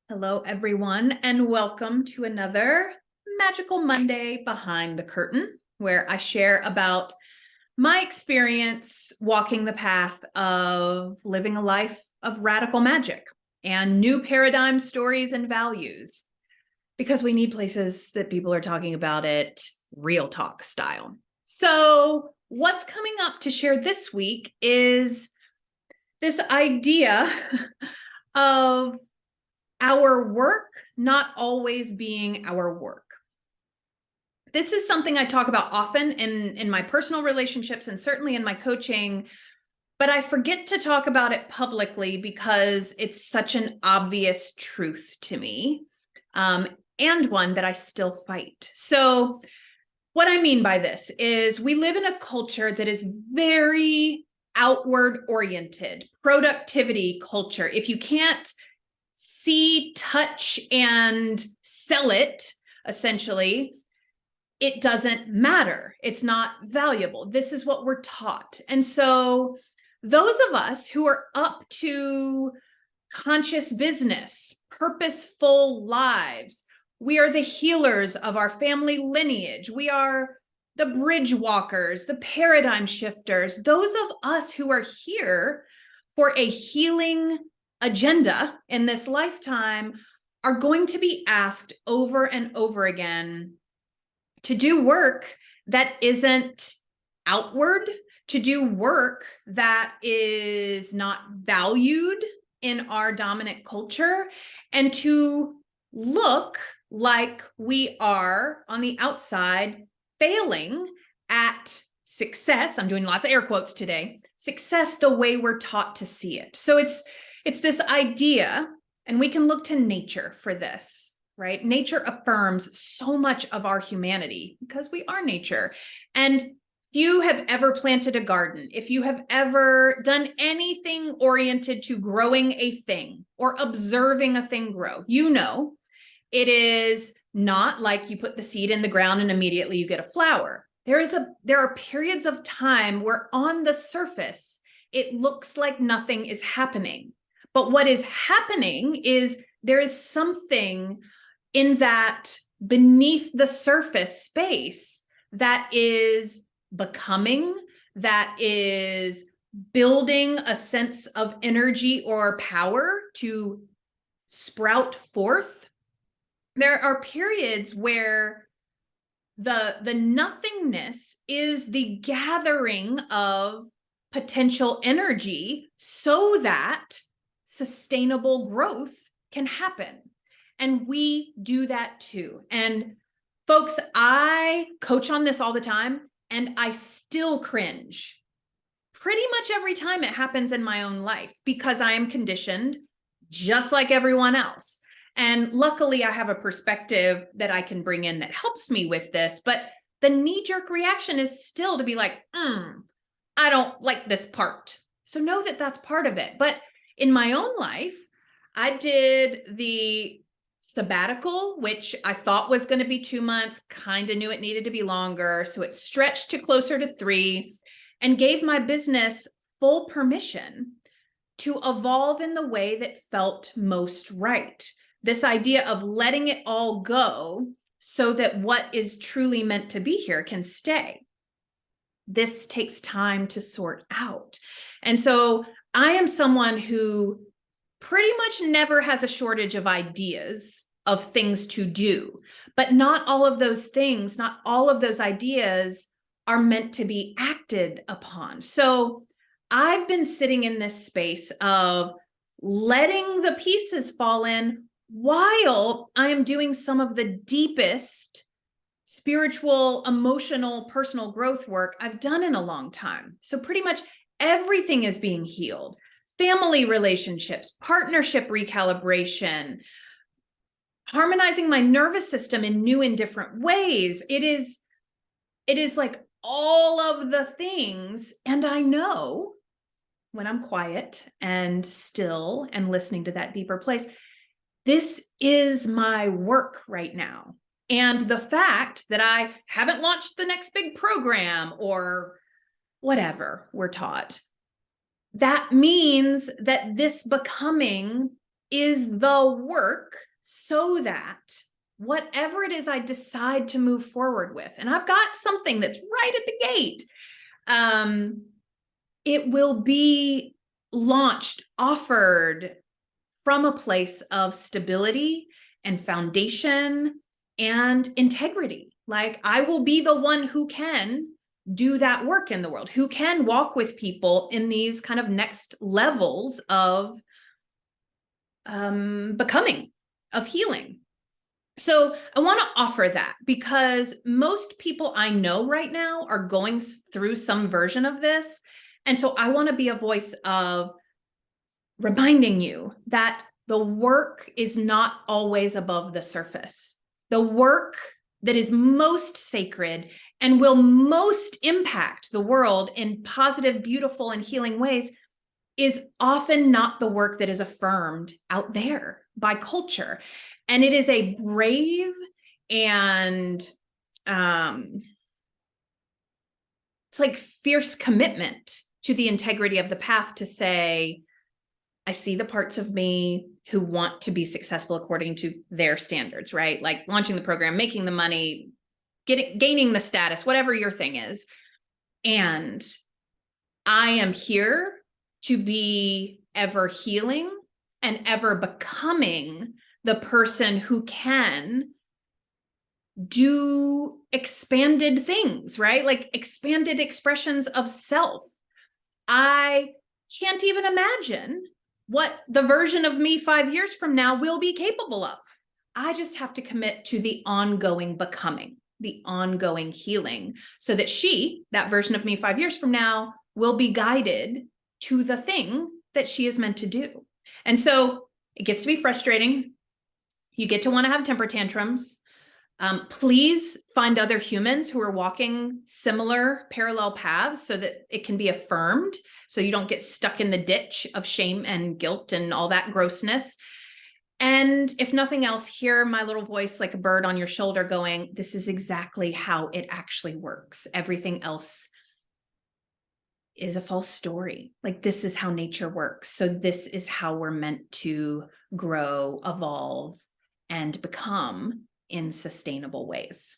Hello, everyone, and welcome to another Magical Monday Behind the Curtain, where I share about my experience walking the path of living a life of radical magic and new paradigm stories and values, because we need places that people are talking about it real talk style. So, what's coming up to share this week is this idea of our work not always being our work. This is something I talk about often in my personal relationships and certainly in my coaching, but I forget to talk about it publicly because it's such an obvious truth to me, and one that I still fight. So what I mean by this is we live in a culture that is very outward oriented, productivity culture. If you can't see, touch, and sell it, essentially, it doesn't matter. It's not valuable. This is what we're taught. And so those of us who are up to conscious business, purposeful lives, we are the healers of our family lineage. We are the bridge walkers, the paradigm shifters, those of us who are here for a healing agenda in this lifetime are going to be asked over and over again to do work that isn't outward, to do work that is not valued in our dominant culture, and to look like we are on the outside failing at success. I'm doing lots of air quotes today. Success the way we're taught to see it. So it's this idea, and we can look to nature for this, right? Nature affirms so much of our humanity because we are nature. And if you have ever planted a garden, if you have ever done anything oriented to growing a thing or observing a thing grow, you know it is not like you put the seed in the ground and immediately you get a flower. There are periods of time where on the surface, it looks like nothing is happening. But what is happening is there is something in that beneath the surface space that is becoming, that is building a sense of energy or power to sprout forth. There are periods where the nothingness is the gathering of potential energy so that sustainable growth can happen. And we do that too. And folks, I coach on this all the time, and I still cringe pretty much every time it happens in my own life because I am conditioned just like everyone else. And luckily, I have a perspective that I can bring in that helps me with this. But the knee-jerk reaction is still to be like, I don't like this part. So know that that's part of it. But in my own life, I did the sabbatical, which I thought was going to be 2 months, kind of knew it needed to be longer. So it stretched to closer to 3 and gave my business full permission to evolve in the way that felt most right. This idea of letting it all go so that what is truly meant to be here can stay. This takes time to sort out. And so I am someone who pretty much never has a shortage of ideas of things to do, but not all of those things, not all of those ideas are meant to be acted upon. So I've been sitting in this space of letting the pieces fall in while I am doing some of the deepest spiritual, emotional, personal growth work I've done in a long time. So pretty much everything is being healed. Family relationships, partnership recalibration, harmonizing my nervous system in new and different ways. It is like all of the things. And I know when I'm quiet and still and listening to that deeper place, this is my work right now. And the fact that I haven't launched the next big program or whatever we're taught, that means that this becoming is the work so that whatever it is I decide to move forward with, and I've got something that's right at the gate, it will be launched, offered from a place of stability and foundation and integrity. Like, I will be the one who can do that work in the world, who can walk with people in these kind of next levels of becoming, of healing. So I want to offer that because most people I know right now are going through some version of this. And so I want to be a voice of reminding you that the work is not always above the surface. The work that is most sacred and will most impact the world in positive, beautiful, and healing ways is often not the work that is affirmed out there by culture. And it is a brave and it's like fierce commitment to the integrity of the path to say, I see the parts of me who want to be successful according to their standards, right? Like launching the program, making the money, gaining the status, whatever your thing is. And I am here to be ever healing and ever becoming the person who can do expanded things, right? Like expanded expressions of self. I can't even imagine what the version of me 5 years from now will be capable of. I just have to commit to the ongoing becoming, the ongoing healing, so that that version of me 5 years from now, will be guided to the thing that she is meant to do. And so it gets to be frustrating. You get to want to have temper tantrums. Please find other humans who are walking similar parallel paths so that it can be affirmed, so you don't get stuck in the ditch of shame and guilt and all that grossness. And if nothing else, hear my little voice like a bird on your shoulder going, this is exactly how it actually works. Everything else is a false story. Like, this is how nature works. So this is how we're meant to grow, evolve, and become in sustainable ways.